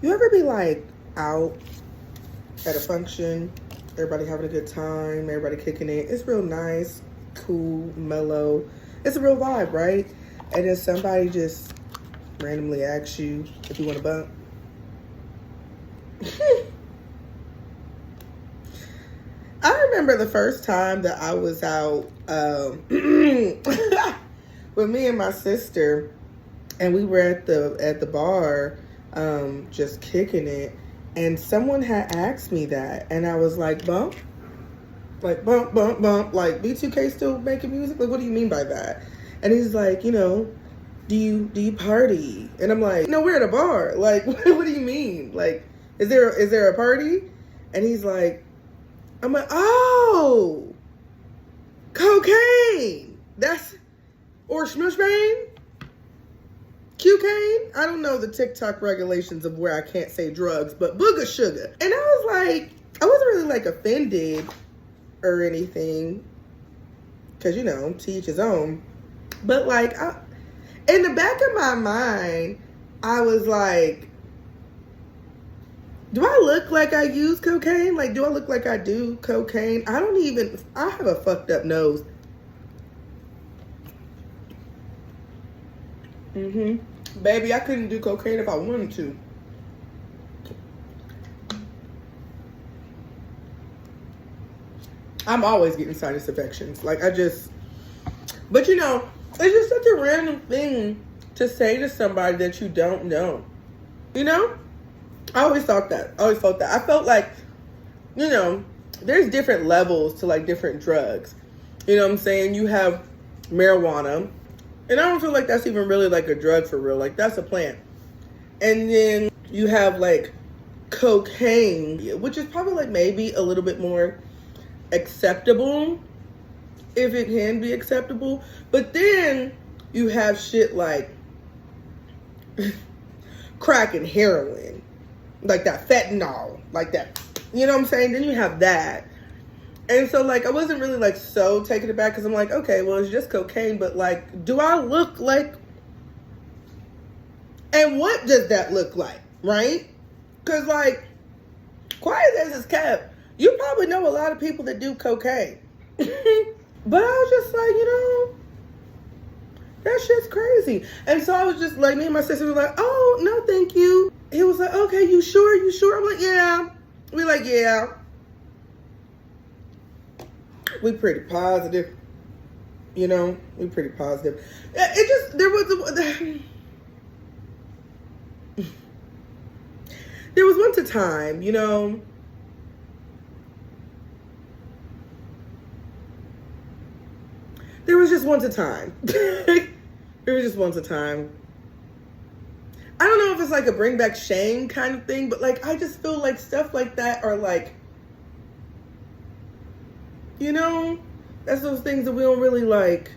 You ever be like out at a function, everybody having a good time, everybody kicking it. It's real nice, cool, mellow. It's a real vibe, right? And then somebody just randomly asks you if you want to bump. I remember the first time that I was out with me and my sister, and we were at the bar, just kicking it, and someone had asked me that, and I was like, bump? Like, bump, bump, bump, like, B2K still making music? Like, what do you mean by that? And he's like, you know, do you party? And I'm like, no, we're at a bar. Like, what do you mean? Like, is there a party? And he's like, I'm like, oh, cocaine. Or schmushbane? Cocaine? I don't know the TikTok regulations of where I can't say drugs, but booger sugar. And I was like, I wasn't really like offended or anything, because, you know, to each his own. But like, in the back of my mind, I was like, do I look like I use cocaine? Like, do I look like I do cocaine? I have a fucked up nose. Baby, I couldn't do cocaine if I wanted to. I'm always getting sinus infections. Like, but you know, it's just such a random thing to say to somebody that you don't know. You know? I always thought that. I always felt that. I felt like, you know, there's different levels to like different drugs. You know what I'm saying? You have marijuana, and I don't feel like that's even really like a drug for real. Like, that's a plant. And then you have like cocaine, which is probably like maybe a little bit more acceptable, if it can be acceptable. But then you have shit like crack and heroin, like that fentanyl, like that, you know what I'm saying? Then you have that. And so like, I wasn't really like so taken aback, because I'm like, okay, well, it's just cocaine, but like, do I look like, and what does that look like, right? Because like, quiet as it's kept, you probably know a lot of people that do cocaine. But I was just like, you know, that shit's crazy. And so I was just like, me and my sister were like, oh, no, thank you. He was like, okay, you sure? You sure? I'm like, yeah. We like, yeah. We pretty positive. You know, we pretty positive. It just, there was once a time, you know, there was just once a time. There was just once a time. I don't know if it's like a bring back shame kind of thing, but like, I just feel like stuff like that are like, you know, that's those things that we don't really like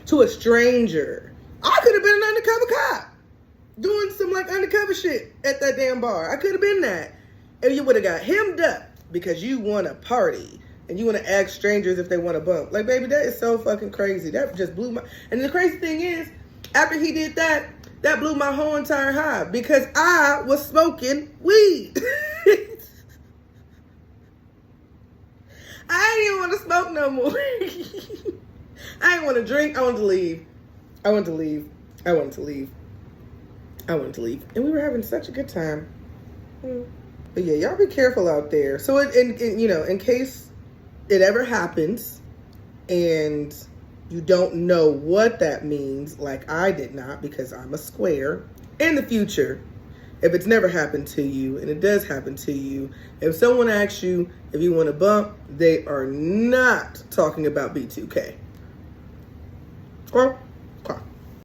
to a stranger. I could have been an undercover cop doing some like undercover shit at that damn bar. I could have been that. And you would have got hemmed up because you want to party and you want to ask strangers if they want to bump. Like, baby, that is so fucking crazy. That just blew my... And the crazy thing is, after he did that, that blew my whole entire high, because I was smoking weed. I didn't even want to smoke no more. I didn't want to drink. I wanted to leave. I wanted to leave. I wanted to leave. I wanted to leave. And we were having such a good time. But yeah, y'all be careful out there. So, you know, in case it ever happens and you don't know what that means, like I did not, because I'm a square, in the future, if it's never happened to you and it does happen to you, if someone asks you if you want to bump, they are not talking about B2K. Well,